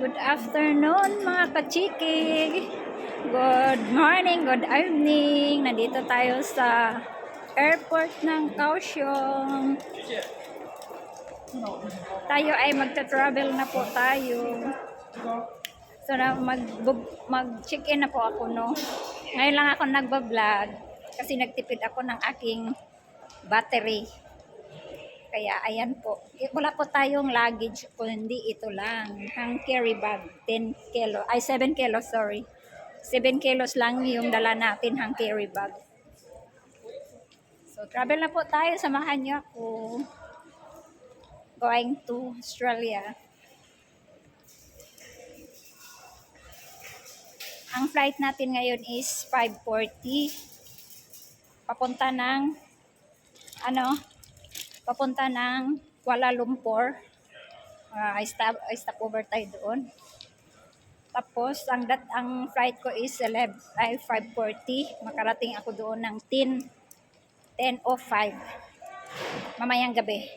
Good afternoon mga kachiki. Good morning, good evening. Nandito tayo sa airport ng Kaohsiung. Tayo ay magta-travel na po tayo. So mag-check-in na po ako, no. Ngayon lang ako nagba-vlog kasi nagtipid ako ng aking battery. Kaya ayan po. Wala po tayong luggage kundi ito lang. Ang carry bag, 7 kilos, sorry. 7 kilos lang yung dala natin ang carry bag. So travel na po tayo, samahan niyo ako. Going to Australia. Ang flight natin ngayon is 5:40. Papunta ng Kuala Lumpur. I stop over tayo doon. Tapos ang flight ko is 5:40. Makarating ako doon ng 10:05 mamayang gabi.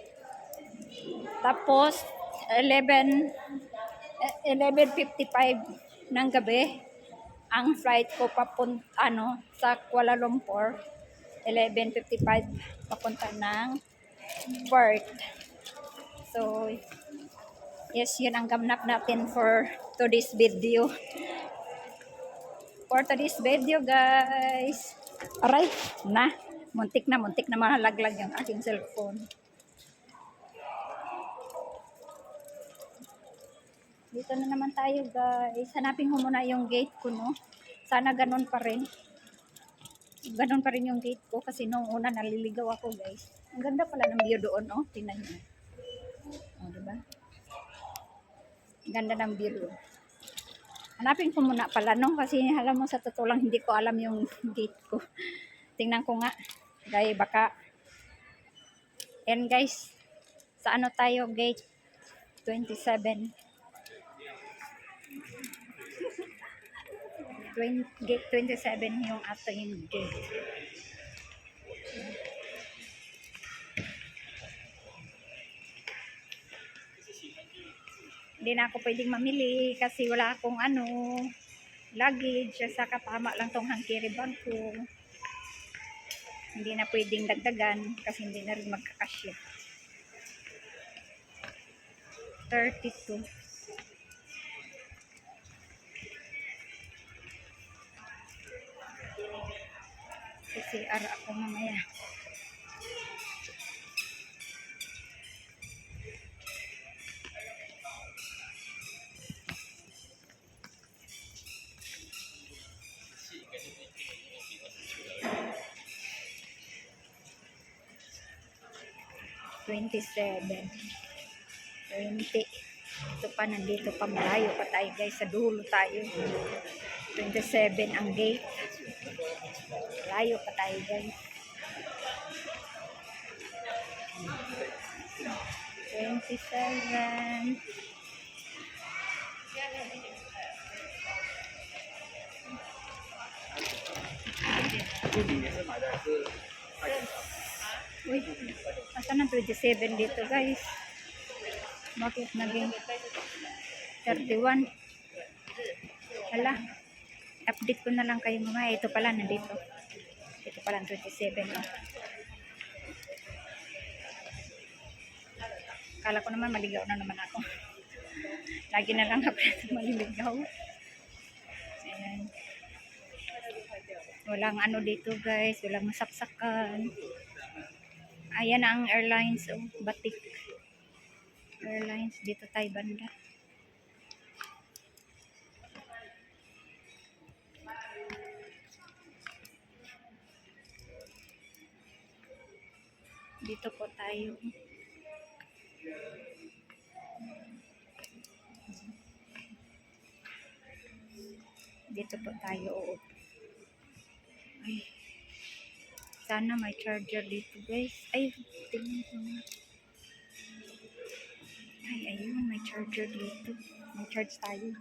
Tapos 11:55 ng gabi ang flight ko sa Kuala Lumpur. 11:55 papunta ng Perth. So yes, yun ang ganap natin for today's video. Guys. Aray, muntik na mahalaglag yung aking cellphone. Dito na naman tayo, guys. Hanapin ko muna yung gate ko, no. Sana ganun pa rin yung gate ko kasi nung una naliligaw ako, guys. Ang ganda pala ng view doon, oh. Tingnan niyo. Oh, diba? Ang ganda ng view doon. Hanapin ko muna pala, no? Kasi alam mo, sa totoo lang, hindi ko alam yung gate ko. Tingnan ko nga. Dahil baka. And guys, sa ano tayo, gate 27. Gate 27 yung ating gate. Hindi na ako pwedeng mamili kasi wala akong luggage. Saka tama lang tong carry bag ko. Hindi na pwedeng dagdagan kasi hindi na rin magkakasya. 32. CR ako mamaya. $27. 20. Ito pa, nandito pa, malayo pa tayo, guys. Sa dulo tayo. 27 ang gate. Malayo pa tayo, guys. 27. Uy, asan ang 27 dito, guys? Bakit naging 31? Hala, update ko na lang kayo mga. Ito pala, nandito. Ito pala ang 27. Oh. Kala ko naman maligaw na naman ako. Lagi na lang ako maliligaw. Ayan. Walang dito, guys. Walang masaksakan. Ayan ang airlines. Oh, Batik Airlines. Dito tayo banda. Dito po tayo. Dito po tayo. Ay, sana may charger dito, guys. Ay, tingnan ko na. Ay, ayun, may charger dito. May charge tayo.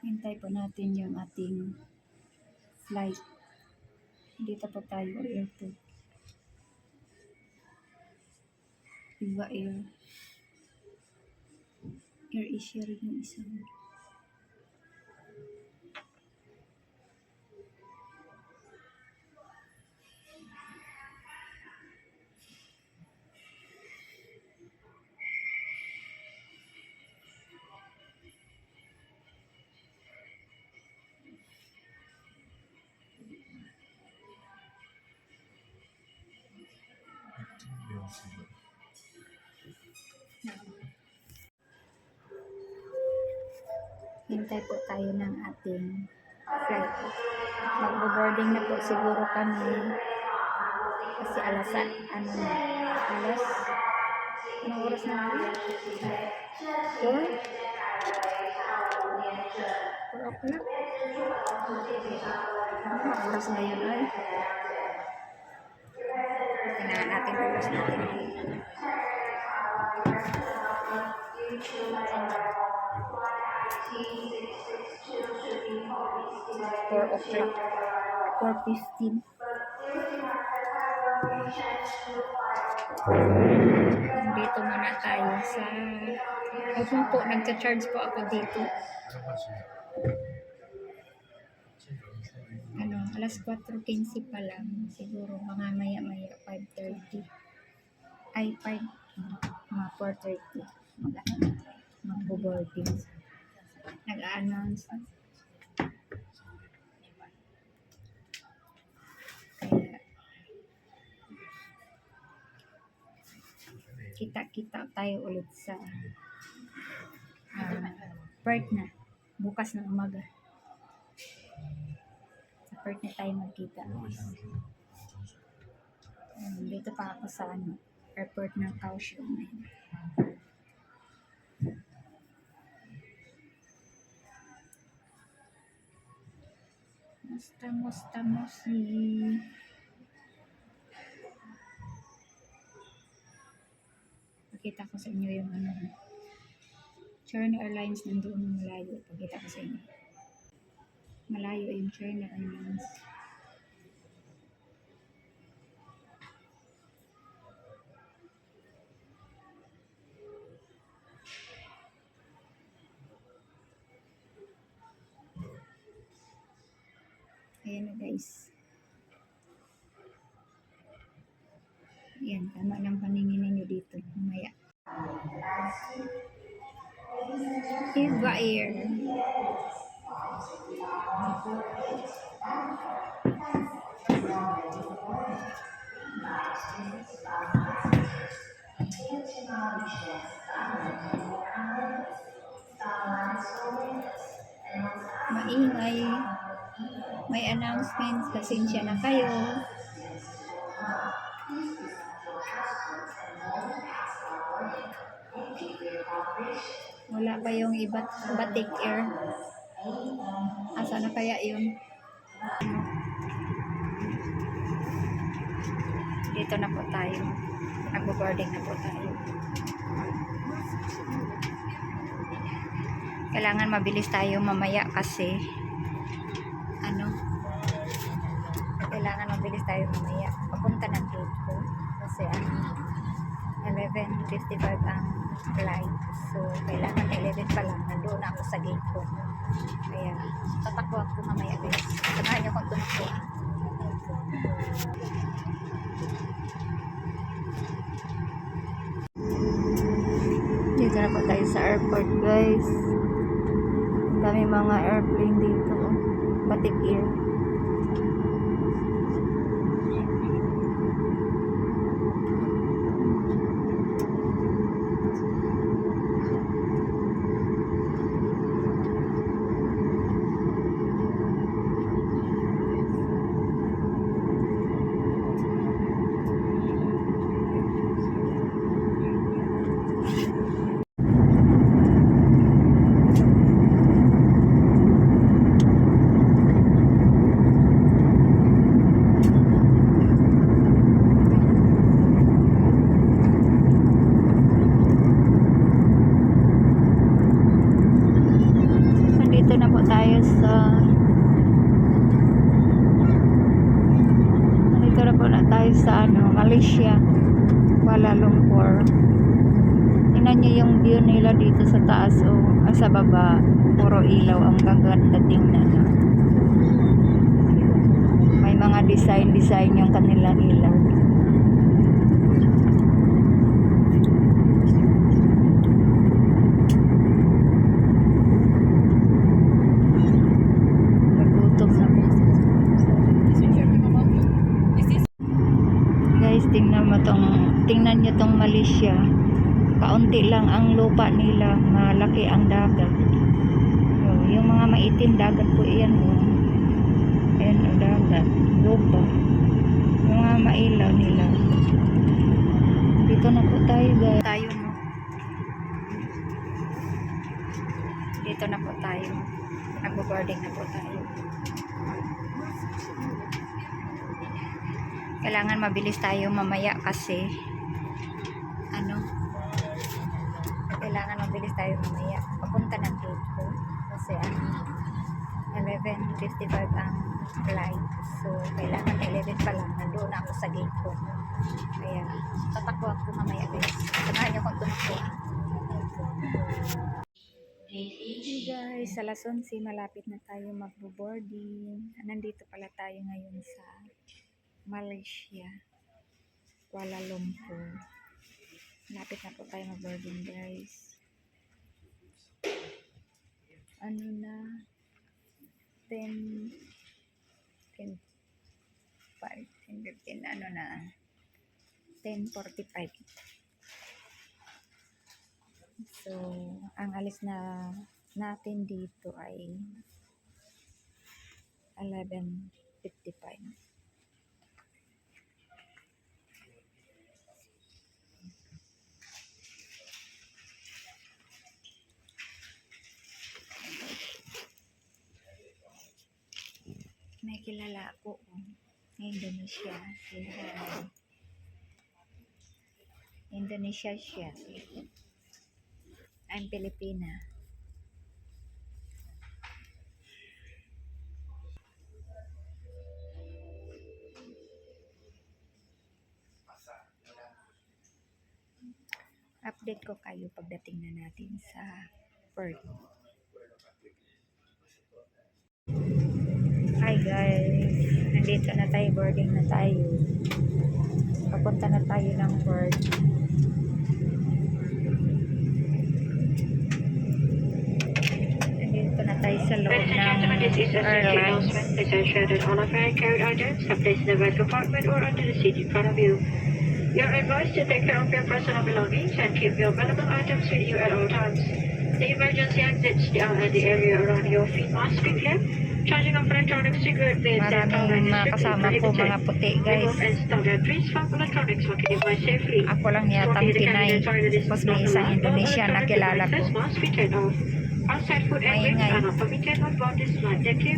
Hintay po natin yung ating flight. Dito po tayo, airport. Iba Air Asia rin yung isang. Hintay po tayo ng ating flight. Magbo-boarding na po siguro kami. Kasi alas, anong oras na nga? 4 o'clock? Anong oras na yun ay? Tingnan natin oras natin. 4 o'clock. 4:15. Dito muna tayo sa po, nagcha-charge po ako dito. Alas 4:15 pa lang. Siguro mga maya-maya 5:30. Ay, 4:30. Magbo-boarding. Nag-a-announce. Kaya kita-kita tayo ulit sa Perth na. Bukas na umaga. Sa Perth na tayo magkita. Dito pa ako sa airport ng Kaohsiung. Musta. Pakita ko sa inyo yung China Airlines nandoon malayo. Pakita ko sa inyo. Malayo yung China Airlines. Ayan na guys. Ayan, tama lang paningin ninyo dito. Mamaya. Iba Air. Maingay. May announcements, pasensya na kayo. Wala pa yung Batik Air. Asa na kaya yun? Dito na po tayo. Nagbo-boarding na po tayo. Kailangan mabilis tayo mamaya kasi kailangan mabilis tayo mamaya papunta ng gate ko kasi 11:55 ang flight, so kailangan 11 pa lang nandoon ako sa gate ko, kaya tatakbo ako mamaya guys. Samahan niyo kung tumakbo. Dito na po tayo sa airport guys. Dami mga airplane dito. Batik Air. Nandito na po tayo sa Malaysia. Kuala Lumpur. Tingnan nyo yung view nila dito sa taas o sa baba. Puro ilaw. Ang gaganda tingnan. May mga design yung kanilang ilaw. Nagutom na. Guys, tingnan nyo tong Malaysia. Kaunti lang ang lupa nila, malaki ang dagat. Yung mga maitim dagat po iyan. Ayan ang dagat, lupa. Yung mga mailaw nila. Dito na po tayo guys. Dito na po tayo. Nagbo-boarding na po tayo. Kailangan mabilis tayo mamaya kasi kailangan mabilis tayo mamaya papunta ng gate ko kasi 11:55 ang flight, so kailangan 11 pa lang nandoon ako sa gate ko, kaya tatakbo ako mamaya guys. Samahan niyo kung tumakbo. Hey guys, sa alas 11 malapit na tayo magbo-boarding. Nandito pala tayo ngayon sa Malaysia, Kuala Lumpur. Malapit na po tayo mag-boarding guys. Na 10 5 10 15 na 10:45. So ang alis na natin dito ay 11:55. May kilala ako sa Indonesia. Indonesia siya. I'm Filipina. Update ko kayo pagdating na natin sa Perth. Hi guys, nandito na tayo, boarding na tayo. Papunta na tayo ng Perth. Nandito na tayo sa loob ng airlines. Please ensure that all of your carried items are placed in the right compartment or under the seat in front of you. You are advised to take care of your personal belongings and keep your valuable items with you at all times. The emergency exits are at the area around your feet must be clear. Charging of electronic cigarette beds and Maraming mga kasama ko, mga puti guys. Ako lang yatang Pinay. Tapos may isang Indonesia na kilala ko. Outside food and drinks are not permitted on board this flight. Thank you.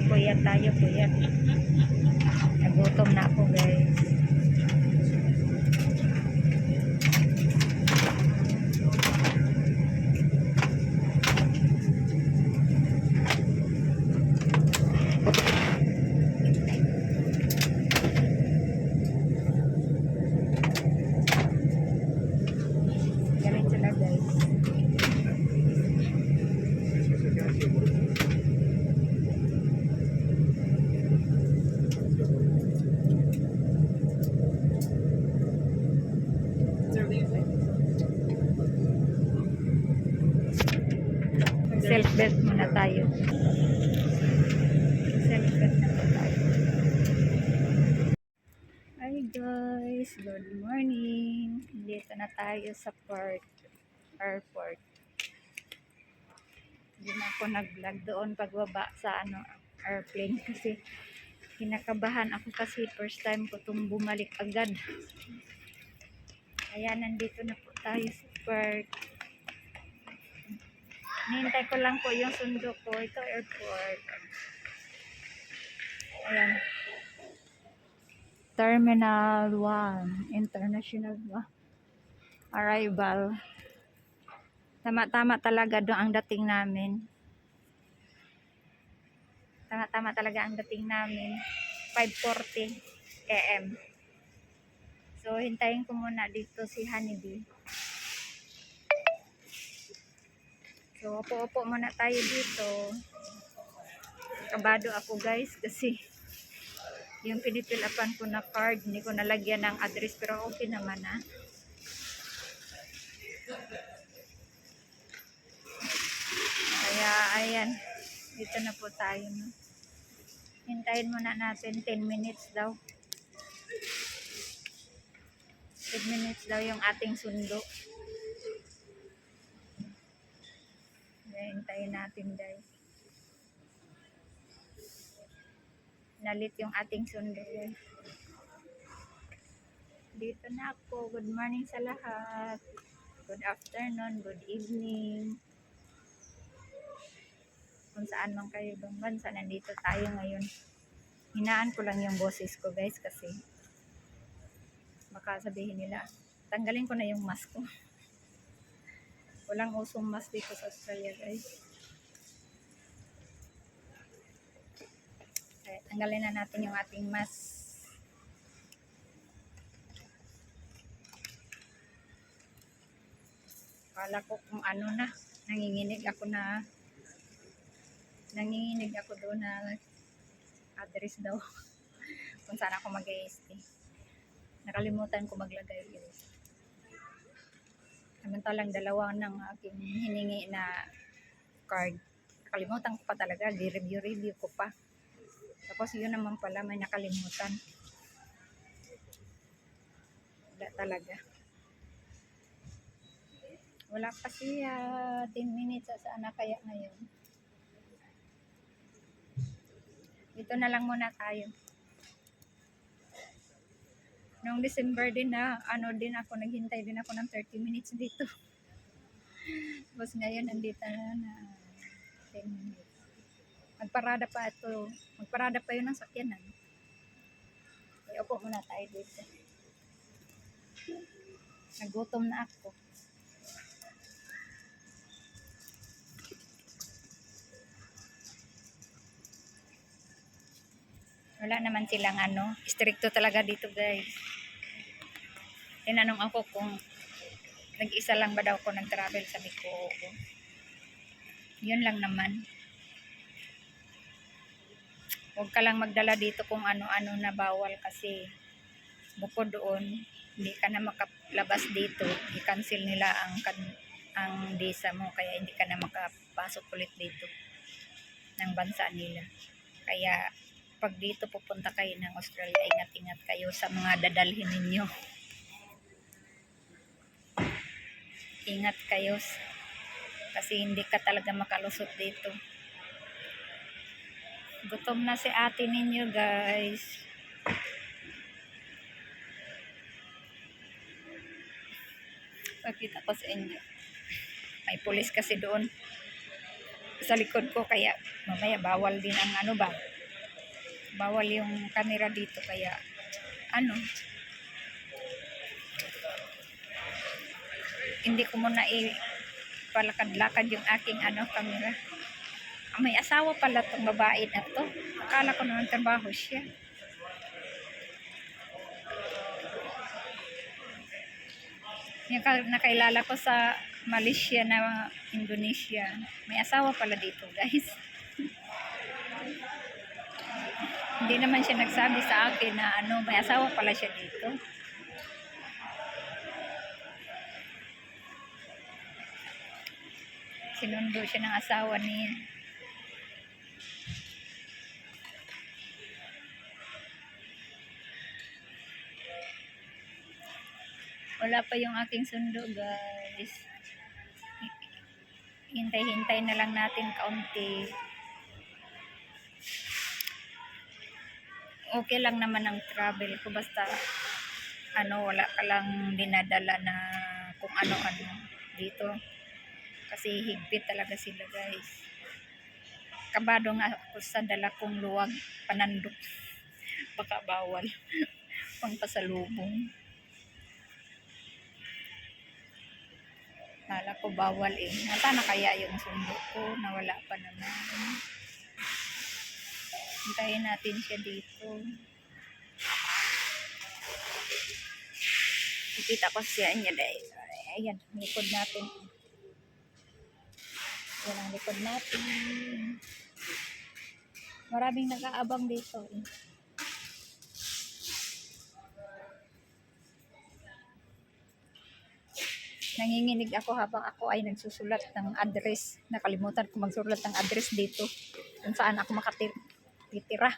Puyat tayo, puyat. Nagutom na ako guys. Galing sila guys. Self-bet muna tayo. Self-bet na po tayo. Hi guys, good morning. Dito na tayo sa airport. Hindi na ako nag-vlog doon pagbaba sa airplane kasi kinakabahan ako kasi first time ko itong bumalik agad. Kaya nandito na po tayo sa Perth. Nihintay ko lang po yung sundo ko. Ito airport. Ayan. Terminal 1. International ba? Arrival. Tama-tama talaga doon ang dating namin. Tama-tama talaga ang dating namin. 5:40 AM. So, hintayin ko muna dito si Honeybee. So, upo-upo muna tayo dito. Kabado ako guys kasi yung pinipilapan ko na card, hindi ko nalagyan ng address pero okay naman ah. Kaya, ayan. Dito na po tayo. No? Hintayin muna natin 10 minutes daw. 10 minutes daw yung ating sundo. Hintayin natin guys. Nalit yung ating sundo. Dito na ako. Good morning sa lahat. Good afternoon, good evening. Kung saan man kayo ibang bansa, nandito tayo ngayon. Hinaan ko lang yung boses ko guys kasi baka sabihin nila, tanggalin ko na yung mask ko. Walang usong mask dito sa Australia guys. Kaya tanggalin na natin yung ating mask. Kala ko kung ano na, nanginginig ako doon na address daw kung saan ako mag-i-stay. Nakalimutan ko maglagay guys. Samantalang dalawa ng aking hiningi na card. Nakalimutan ko pa talaga, di-review ko pa. Tapos yun naman pala may nakalimutan. Wala talaga. Wala pa siya. 10 minutes saan na kaya ngayon. Dito na lang muna tayo. Noong December din na, ako, naghintay din ako ng 30 minutes dito. Tapos ngayon, nandito na 10 minutes. Magparada pa yun ng sakyanan. Kaya upo muna tayo dito. Nagutom na ako. Wala naman silang stricto talaga dito guys. Tinanong ako kung nag-isa lang ba daw ako nag-travel, sabi ko oo. Yun lang naman. Huwag ka lang magdala dito kung ano-ano na bawal kasi bukod doon, hindi ka na makalabas dito. I-cancel nila ang visa mo kaya hindi ka na makapasok ulit dito ng bansa nila. Kaya pag dito pupunta kayo ng Australia, ingat-ingat kayo sa mga dadalhin ninyo. Ingat kayo kasi hindi ka talaga makalusot dito. Gutom na si ate ninyo guys. Pakita ko sa inyo. May pulis kasi doon sa likod ko kaya mamaya bawal din ang bawal yung camera dito kaya hindi ko muna ipalakad-lakad yung aking camera. May asawa pala tong babae na to. Akala ko naman trabaho siya. Yung nakailala ko sa Malaysia na Indonesia. May asawa pala dito guys. Hindi naman siya nagsabi sa akin na may asawa pala siya dito. Sinundo siya ng asawa niya. Wala pa yung aking sundo guys. Hintay-hintay na lang natin kaunti. Okay lang naman ang travel ko basta wala ka lang dinadala na kung ano-ano dito. Kasi higpit talaga sila guys. Kabado nga ako sa dala kong luwag panandok. Baka bawal. Pangpasalubong. Kala ko bawal eh. Nasaan na kaya yung sundo ko? Nawala pa naman. Hintayin natin siya dito. Ikita ko siya niya dahil. Ayan, likod natin. Yan ang likod natin. Maraming nag-aabang dito eh. Nanginginig ako habang ako ay nagsusulat ng address. Nakalimutan ko magsulat ng address dito. Kung saan ako makatitira.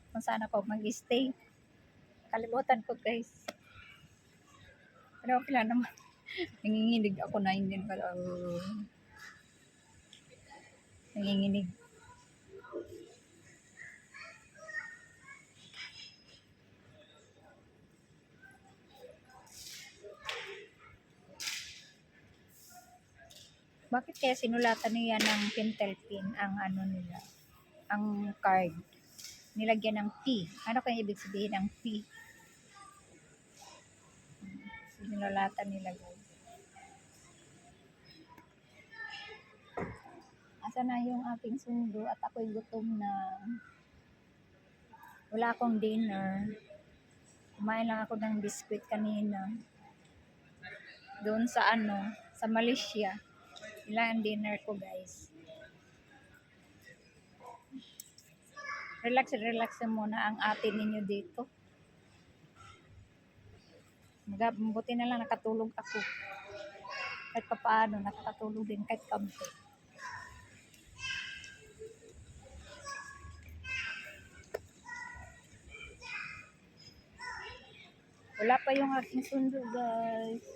Kung saan ako mag-stay. Kalimutan ko guys. Pero okay lang naman. Nanginginig ako na hindi pala. Nanginginig. Bakit kaya sinulatan niya ng pentel pin ang ano nila? Ang card. Nilagyan ng P. Ano kaya ibig sabihin ng P? Sinulatan nila guys. Asa na yung aking sundo at ako'y gutom na. Wala akong dinner. Kumain lang ako ng biskwit kanina. Doon sa sa Malaysia. Ilan ang dinner ko guys. Relax muna ang ate ninyo dito. Mabuti na lang nakatulog ako. Kahit pa paano, nakatulog din kahit kampi. Wala pa yung aking sundo guys.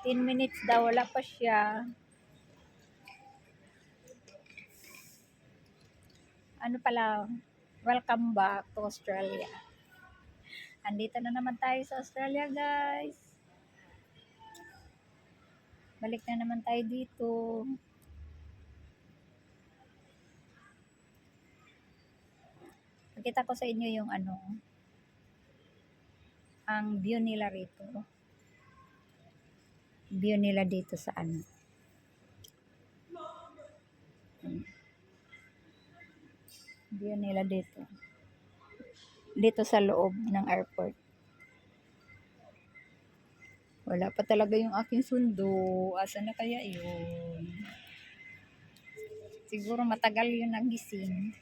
10 minutes daw, wala pa siya. Ano pala, welcome back to Australia. Andito na naman tayo sa Australia guys. Balik na naman tayo dito. Pakita ko sa inyo yung ang view nila rito. View nila dito sa View nila dito. Dito sa loob ng airport. Wala pa talaga yung aking sundo. Asa na kaya yun? Siguro matagal yun nagising.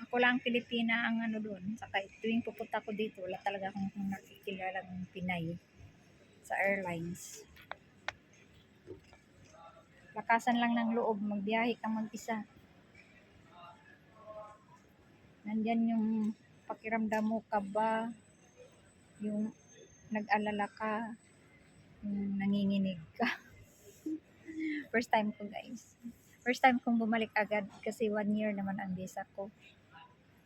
Ako lang Pilipina ang doon. Saka tuwing pupunta ko dito, wala talaga akong nakikilalang Pinay sa airlines. Lakasan lang ng loob, magbiyahe kang mag-isa. Nandyan yung pakiramdam mo ka ba, yung nag-alala ka, yung nanginginig ka. First time ko guys. First time kong bumalik agad kasi 1 year naman ang visa ko.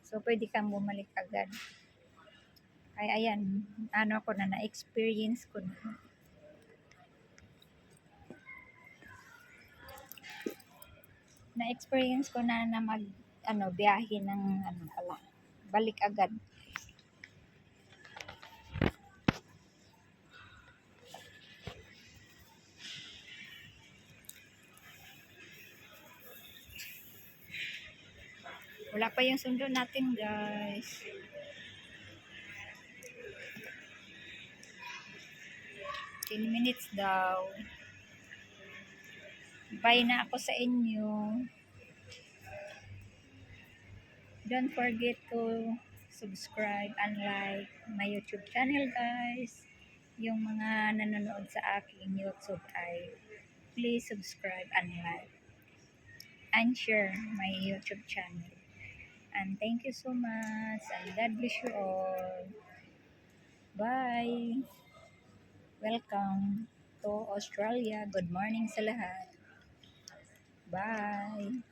So pwede kang bumalik agad. Kaya ayan, ako na-experience ko na. Na-experience ko na biyahe ng balik agad. Wala pa yung sundo natin guys. $10 minutes daw. Bye na ako sa inyo. Don't forget to subscribe and like my YouTube channel guys. Yung mga nanonood sa aking YouTube ay please subscribe and like and share my YouTube channel. And thank you so much and God bless you all. Bye. Welcome to Australia. Good morning sa lahat. Bye.